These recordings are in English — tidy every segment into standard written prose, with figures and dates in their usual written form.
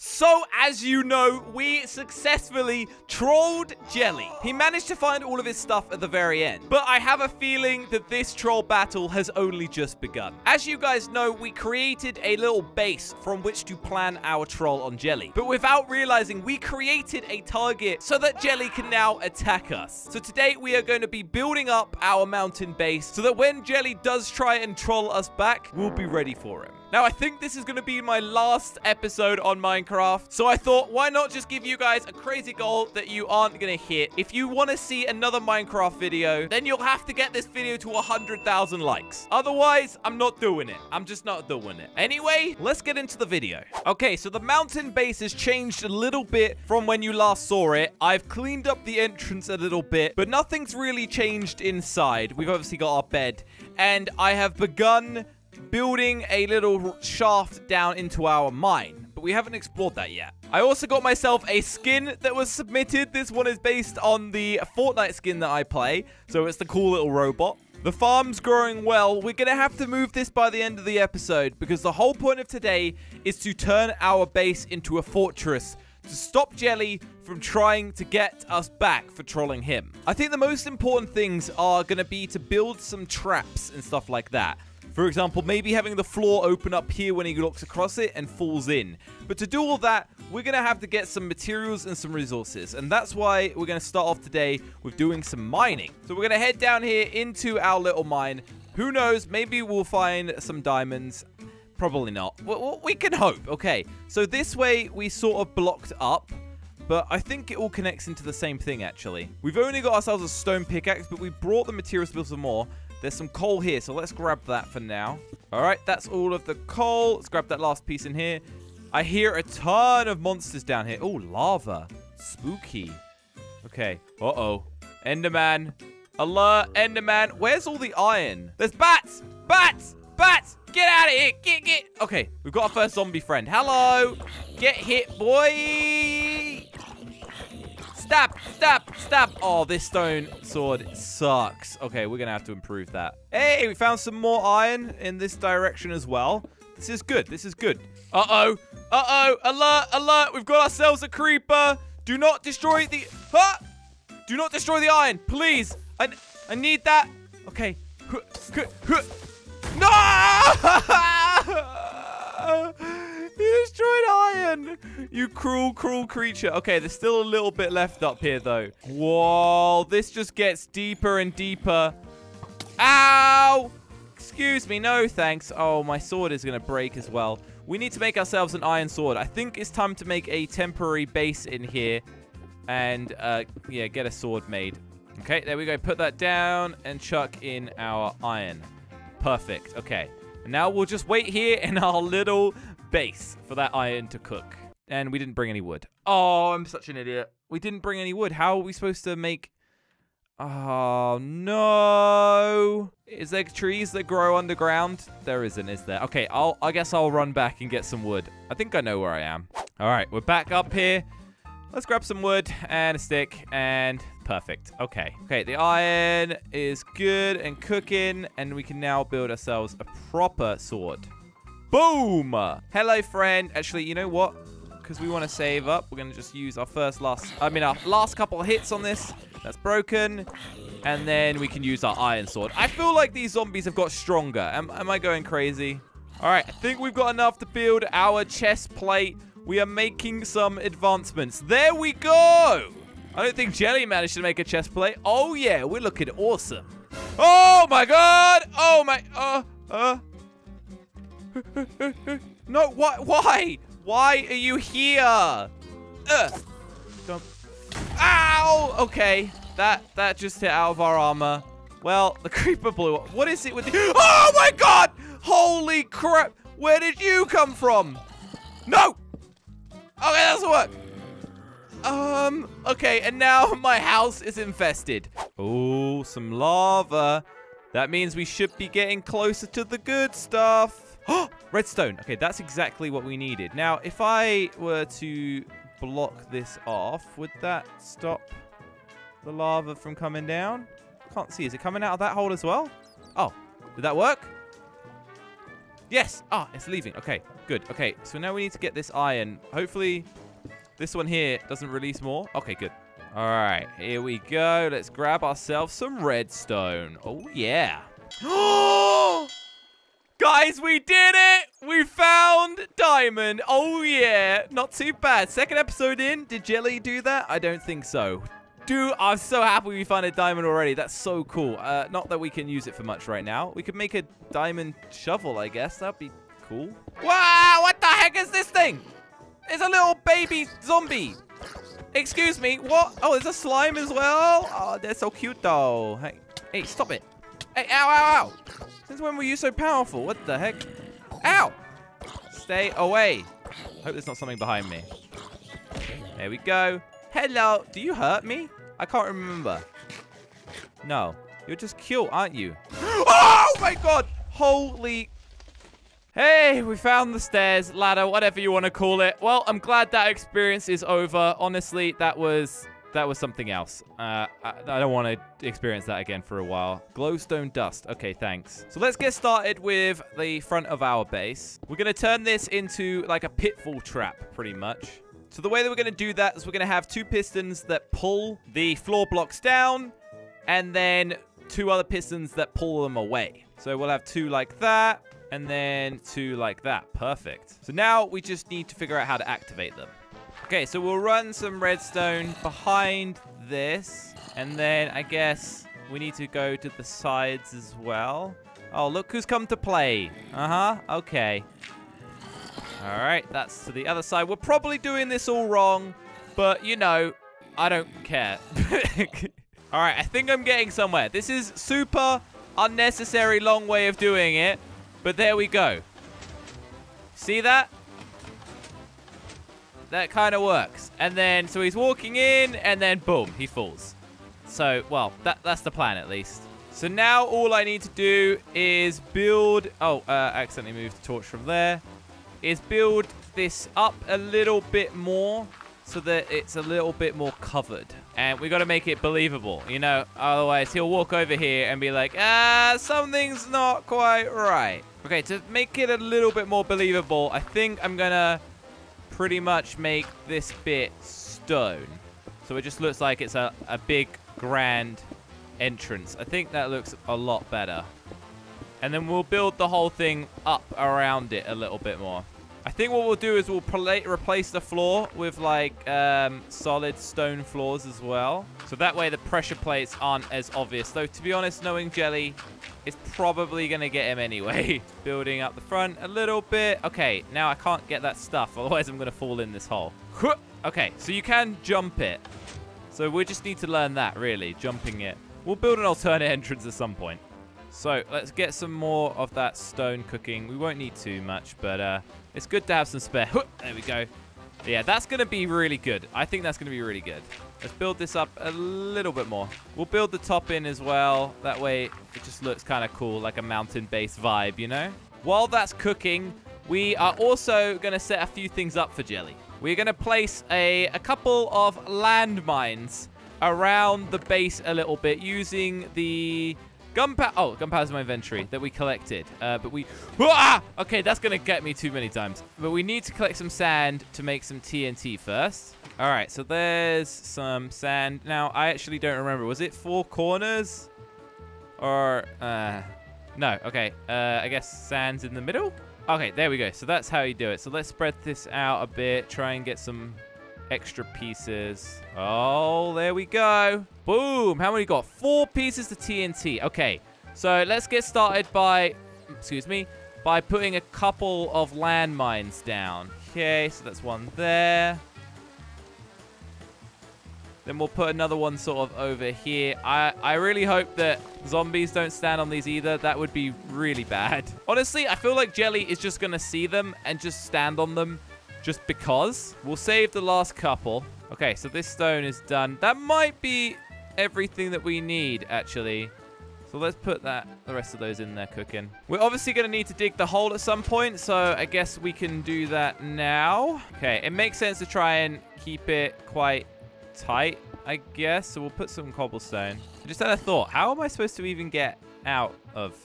So, as you know, we successfully trolled Jelly. He managed to find all of his stuff at the very end. But I have a feeling that this troll battle has only just begun. As you guys know, we created a little base from which to plan our troll on Jelly. But without realizing, we created a target so that Jelly can now attack us. So today, we are going to be building up our mountain base so that when Jelly does try and troll us back, we'll be ready for him. Now, I think this is going to be my last episode on Minecraft, so I thought, why not just give you guys a crazy goal that you aren't going to hit? If you want to see another Minecraft video, then you'll have to get this video to 100,000 likes. Otherwise, I'm not doing it. I'm just not doing it. Anyway, let's get into the video. Okay, so the mountain base has changed a little bit from when you last saw it. I've cleaned up the entrance a little bit, but nothing's really changed inside. We've obviously got our bed, and I have begun building a little shaft down into our mine, but we haven't explored that yet. I also got myself a skin that was submitted. This one is based on the Fortnite skin that I play, so it's the cool little robot. The farm's growing well. We're going to have to move this by the end of the episode because the whole point of today is to turn our base into a fortress to stop Jelly from trying to get us back for trolling him. I think the most important things are going to be to build some traps and stuff like that. For example, maybe having the floor open up here when he looks across it and falls in. But to do all that, we're going to have to get some materials and some resources. And that's why we're going to start off today with doing some mining. So we're going to head down here into our little mine. Who knows? Maybe we'll find some diamonds. Probably not. We can hope. Okay, so this way we sort of blocked up. But I think it all connects into the same thing, actually. We've only got ourselves a stone pickaxe, but we brought the materials to build some more. There's some coal here, so let's grab that for now. All right, that's all of the coal. Let's grab that last piece in here. I hear a ton of monsters down here. Oh, lava. Spooky. Okay. Uh-oh. Enderman. Alert, Enderman. Where's all the iron? There's bats! Bats! Bats! Get out of here! Get! Okay, we've got our first zombie friend. Hello! Get hit, boy! Stab! Oh, this stone sword sucks. Okay, we're going to have to improve that. Hey, we found some more iron in this direction as well. This is good. Uh-oh. Alert. We've got ourselves a creeper. Do not destroy the... Do not destroy the iron, please. I need that. Okay. No! You destroyed iron! You cruel creature. Okay, there's still a little bit left up here, though. Whoa, this just gets deeper and deeper. Ow! Excuse me, no thanks. Oh, my sword is going to break as well. We need to make ourselves an iron sword. I think it's time to make a temporary base in here. And, yeah, get a sword made. Okay, there we go. Put that down and chuck in our iron. Perfect. Okay. And now we'll just wait here in our little base for that iron to cook. And we didn't bring any wood. Oh, I'm such an idiot. We didn't bring any wood. How are we supposed to make... Oh, no. Is there trees that grow underground? There isn't, is there? Okay, I guess I'll run back and get some wood. I think I know where I am. All right, we're back up here. Let's grab some wood and a stick and perfect. Okay, the iron is good and cooking and we can now build ourselves a proper sword. Boom! Hello, friend. Actually, you know what? Because we want to save up, we're going to just use our last couple of hits on this. That's broken. And then we can use our iron sword. I feel like these zombies have got stronger. Am I going crazy? All right, I think we've got enough to build our chest plate. We are making some advancements. There we go! I don't think Jelly managed to make a chest plate. Oh, yeah, we're looking awesome. Oh, my God! Oh, my... No, why? Why are you here? Ow! Okay, that just hit out of our armor. Well, the creeper blew up. What is it with the... Oh, my God! Holy crap! Where did you come from? No! Okay, that doesn't work. Okay, and now my house is infested. Oh, some lava. That means we should be getting closer to the good stuff. Oh, redstone. Okay, that's exactly what we needed. Now, if I were to block this off, would that stop the lava from coming down? Can't see. Is it coming out of that hole as well? Oh, did that work? Yes. Ah, it's leaving. Okay, good. Okay, so now we need to get this iron. Hopefully this one here doesn't release more. Okay, good. All right, here we go. Let's grab ourselves some redstone. Oh, yeah. Guys, we did it! We found diamond. Oh, yeah. Not too bad. Second episode in. Did Jelly do that? I don't think so. Dude, I'm so happy we found a diamond already. That's so cool. Not that we can use it for much right now. We could make a diamond shovel, I guess. That'd be cool. Wow, what the heck is this thing? It's a little baby zombie. Excuse me, what? Oh, there's a slime as well? Oh, they're so cute, though. Hey, stop it. Hey, ow, ow, ow. Since when were you so powerful? What the heck? Ow! Stay away. Hope there's not something behind me. There we go. Hello. Do you hurt me? I can't remember. No. You're just cute, aren't you? Oh, my God. Holy... Hey, we found the stairs, ladder, whatever you want to call it. Well, I'm glad that experience is over. Honestly, that was something else. I don't want to experience that again for a while. Glowstone dust. Okay, thanks. So let's get started with the front of our base. We're going to turn this into like a pitfall trap, pretty much. So the way that we're going to do that is we're going to have 2 pistons that pull the floor blocks down, and then 2 other pistons that pull them away. So we'll have 2 like that, and then 2 like that. Perfect. So now we just need to figure out how to activate them. Okay, so we'll run some redstone behind this, and then I guess we need to go to the sides as well. Oh, look who's come to play. Okay. All right, that's to the other side. We're probably doing this all wrong, but, you know, I don't care. All right, I think I'm getting somewhere. This is super unnecessary long way of doing it, but there we go. See that? That kind of works. And then, so he's walking in, and then boom, he falls. So, well, that's the plan at least. So now all I need to do is build... Oh, accidentally moved the torch from there. Is build this up a little bit more so that it's a little bit more covered. And we got to make it believable, you know? Otherwise, he'll walk over here and be like, something's not quite right. Okay, to make it a little bit more believable, I think I'm going to pretty much make this bit stone. So it just looks like it's a big, grand entrance. I think that looks a lot better. And then we'll build the whole thing up around it a little bit more. I think what we'll do is we'll replace the floor with like solid stone floors as well. So that way the pressure plates aren't as obvious. Though to be honest, knowing Jelly, it's probably going to get him anyway. Building up the front a little bit. Okay, now I can't get that stuff. Otherwise I'm going to fall in this hole. Okay, so you can jump it. So we just need to learn that really, jumping it. We'll build an alternate entrance at some point. So let's get some more of that stone cooking. We won't need too much, but it's good to have some spare. There we go. Yeah, that's going to be really good. I think that's going to be really good. Let's build this up a little bit more. We'll build the top in as well. That way it just looks kind of cool, like a mountain-based vibe, you know? While that's cooking, we are also going to set a few things up for Jelly. We're going to place a couple of landmines around the base a little bit using the... gunpowder. Oh, gunpowder's in my inventory that we collected. But we... Okay, that's going to get me too many times. But we need to collect some sand to make some TNT first. All right, so there's some sand. Now, I actually don't remember. Was it 4 corners? Or... No, okay. I guess sand's in the middle? Okay, there we go. So that's how you do it. So let's spread this out a bit. Try and get some extra pieces. Oh, there we go. Boom. How many got? 4 pieces to TNT. Okay, so let's get started by, by putting a couple of landmines down. Okay, so that's one there. Then we'll put another one sort of over here. I really hope that zombies don't stand on these either. That would be really bad. Honestly, I feel like Jelly is just going to see them and just stand on them just because. We'll save the last couple. Okay, so this stone is done. That might be everything that we need, actually. So let's put the rest of those in there cooking. We're obviously going to need to dig the hole at some point, so I guess we can do that now. Okay, it makes sense to try and keep it quite tight, I guess. So we'll put some cobblestone. I just had a thought. How am I supposed to even get out of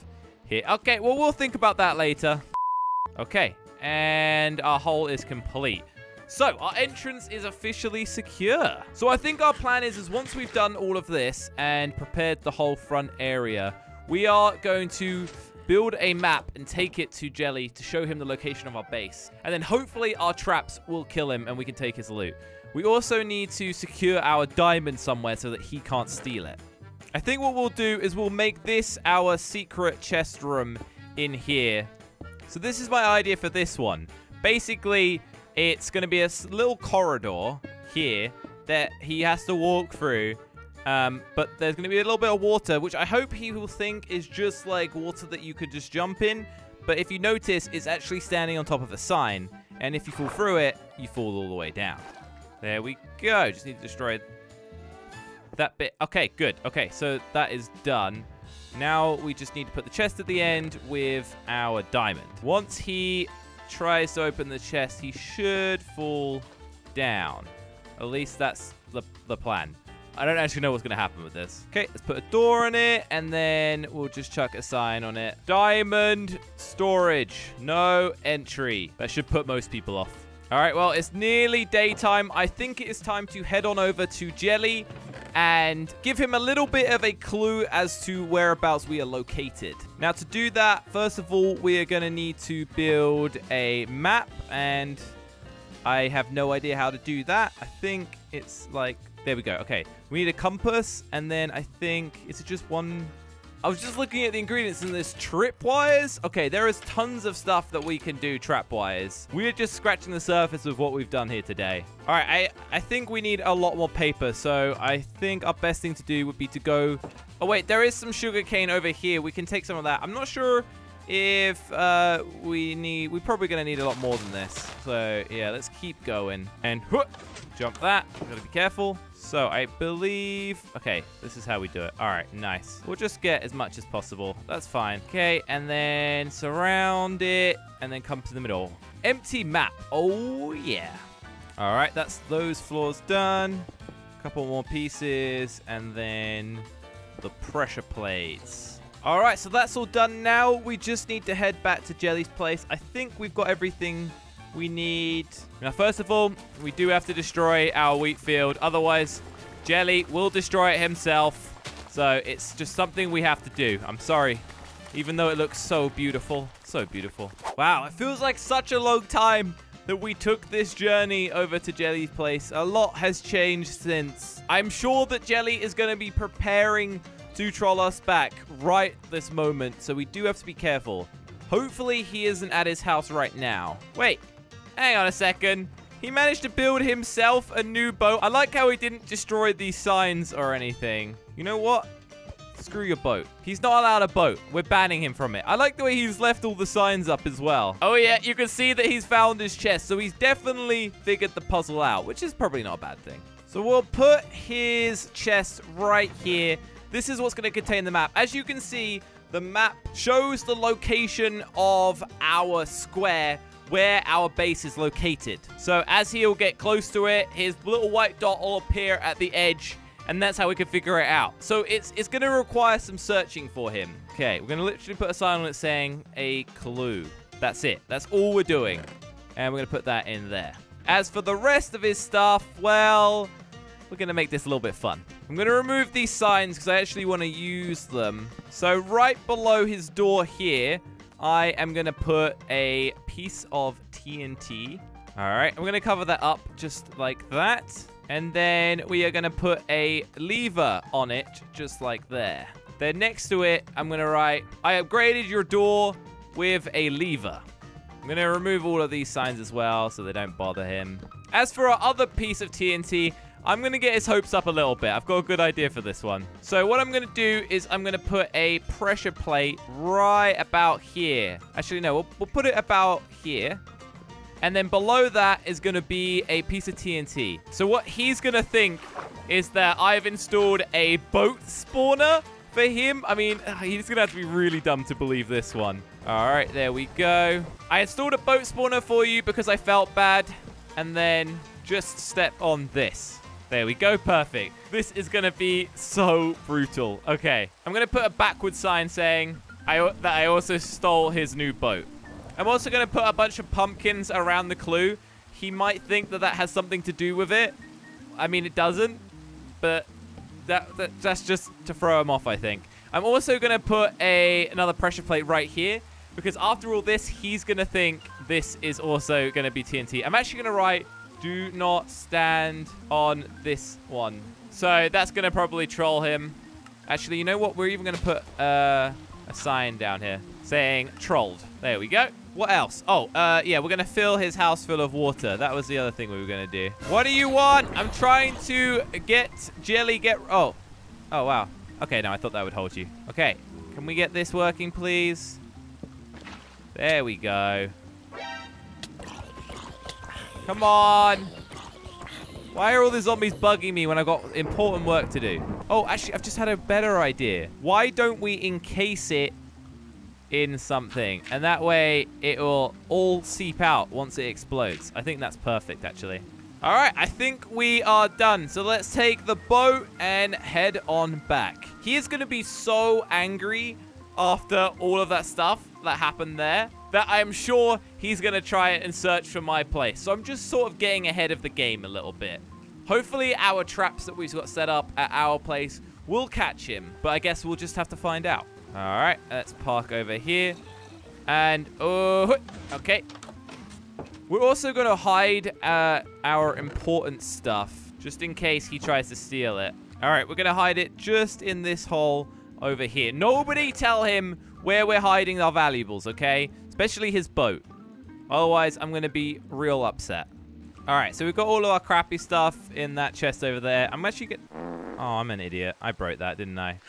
here? Okay, well, we'll think about that later. Okay, and our hole is complete. So, our entrance is officially secure. So, I think our plan is once we've done all of this and prepared the whole front area, we are going to build a map and take it to Jelly to show him the location of our base. And then hopefully our traps will kill him and we can take his loot. We also need to secure our diamond somewhere so that he can't steal it. I think what we'll do is we'll make this our secret chest room in here. So this is my idea for this one. Basically, it's going to be a little corridor here that he has to walk through. But there's going to be a little bit of water, which I hope he will think is just like water that you could just jump in. But if you notice, it's actually standing on top of a sign. And if you fall through it, you fall all the way down. There we go. Just need to destroy that bit. Okay, good. Okay, so that is done. Now we just need to put the chest at the end with our diamond. Once he tries to open the chest, he should fall down. At least that's the plan. I don't actually know what's going to happen with this. Okay, let's put a door on it, and then we'll just chuck a sign on it. Diamond storage. No entry. That should put most people off. All right, well, it's nearly daytime. I think it is time to head on over to Jelly and give him a little bit of a clue as to whereabouts we are located. Now, to do that, first of all, we are going to need to build a map, and I have no idea how to do that. I think it's like, there we go. Okay, we need a compass, and then I think, is it just one? I was just looking at the ingredients in this tripwires. Okay, there is tons of stuff that we can do trapwise. We're just scratching the surface of what we've done here today. All right, I think we need a lot more paper. So I think our best thing to do would be to go... Oh, wait, there is some sugarcane over here. We can take some of that. I'm not sure if we're probably going to need a lot more than this. So, yeah, let's keep going. And jump that. Gotta be careful. So, I believe... Okay, this is how we do it. All right, nice. We'll just get as much as possible. That's fine. Okay, and then surround it, and then come to the middle. Empty map. Oh, yeah. All right, that's those floors done. A couple more pieces, and then the pressure plates. All right, so that's all done now. We just need to head back to Jelly's place. I think we've got everything we need. Now, first of all, we do have to destroy our wheat field. Otherwise, Jelly will destroy it himself. So it's just something we have to do. I'm sorry. Even though it looks so beautiful. So beautiful. Wow, it feels like such a long time that we took this journey over to Jelly's place. A lot has changed since. I'm sure that Jelly is going to be preparing to troll us back right this moment. So we do have to be careful. Hopefully, he isn't at his house right now. Wait. Hang on a second. He managed to build himself a new boat. I like how he didn't destroy these signs or anything. You know what? Screw your boat. He's not allowed a boat. We're banning him from it. I like the way he's left all the signs up as well. Oh, yeah. You can see that he's found his chest. So he's definitely figured the puzzle out, which is probably not a bad thing. So we'll put his chest right here. This is what's going to contain the map. As you can see, the map shows the location of our square where our base is located. So as he'll get close to it, his little white dot will appear at the edge, and that's how we can figure it out. So it's going to require some searching for him. Okay, we're going to literally put a sign on it saying a clue. That's it. That's all we're doing. And we're going to put that in there. As for the rest of his stuff, well, we're going to make this a little bit fun. I'm going to remove these signs because I actually want to use them. So right below his door here, I am going to put a piece of TNT. All right, I'm going to cover that up just like that. And then we are going to put a lever on it just like there. Then next to it, I'm going to write, I upgraded your door with a lever. I'm going to remove all of these signs as well so they don't bother him. As for our other piece of TNT, I'm going to get his hopes up a little bit. I've got a good idea for this one. So what I'm going to do is I'm going to put a pressure plate right about here. Actually, no, we'll put it about here. And then below that is going to be a piece of TNT. So what he's going to think is that I've installed a boat spawner for him. I mean, he's going to have to be really dumb to believe this one. All right, there we go. I installed a boat spawner for you because I felt bad. And then just step on this. There we go. Perfect. This is going to be so brutal. Okay. I'm going to put a backward sign saying that I also stole his new boat. I'm also going to put a bunch of pumpkins around the clue. He might think that that has something to do with it. I mean, it doesn't, but that's just to throw him off, I think. I'm also going to put another pressure plate right here, because after all this, he's going to think this is also going to be TNT. I'm actually going to write, do not stand on this one. So that's going to probably troll him. Actually, you know what? We're even going to put a sign down here saying trolled. There we go. What else? Oh, yeah, we're going to fill his house full of water. That was the other thing we were going to do. What do you want? I'm trying to get Jelly Oh, wow. Okay, no, I thought that would hold you. Okay, can we get this working, please? There we go. Come on. Why are all the zombies bugging me when I've got important work to do? Oh, actually, I've just had a better idea. Why don't we encase it in something? And that way, it will all seep out once it explodes. I think that's perfect, actually. All right, I think we are done. So let's take the boat and head on back. He is going to be so angry after all of that stuff that happened there that I'm sure he's going to try and search for my place. So I'm just sort of getting ahead of the game a little bit. Hopefully our traps that we've got set up at our place will catch him, but I guess we'll just have to find out. All right, let's park over here. And, oh, okay. We're also going to hide our important stuff, just in case he tries to steal it. All right, we're going to hide it just in this hole over here. Nobody tell him where we're hiding our valuables, okay? Especially his boat. Otherwise, I'm going to be real upset. All right, so we've got all of our crappy stuff in that chest over there. I'm actually going to... Oh, I'm an idiot. I broke that, didn't I?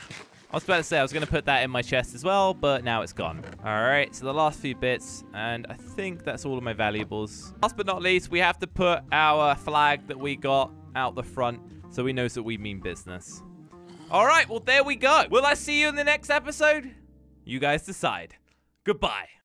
I was about to say I was going to put that in my chest as well, but now it's gone. All right, so the last few bits, and I think that's all of my valuables. Last but not least, we have to put our flag that we got out the front so he knows that we mean business. All right, well, there we go. Will I see you in the next episode? You guys decide. Goodbye.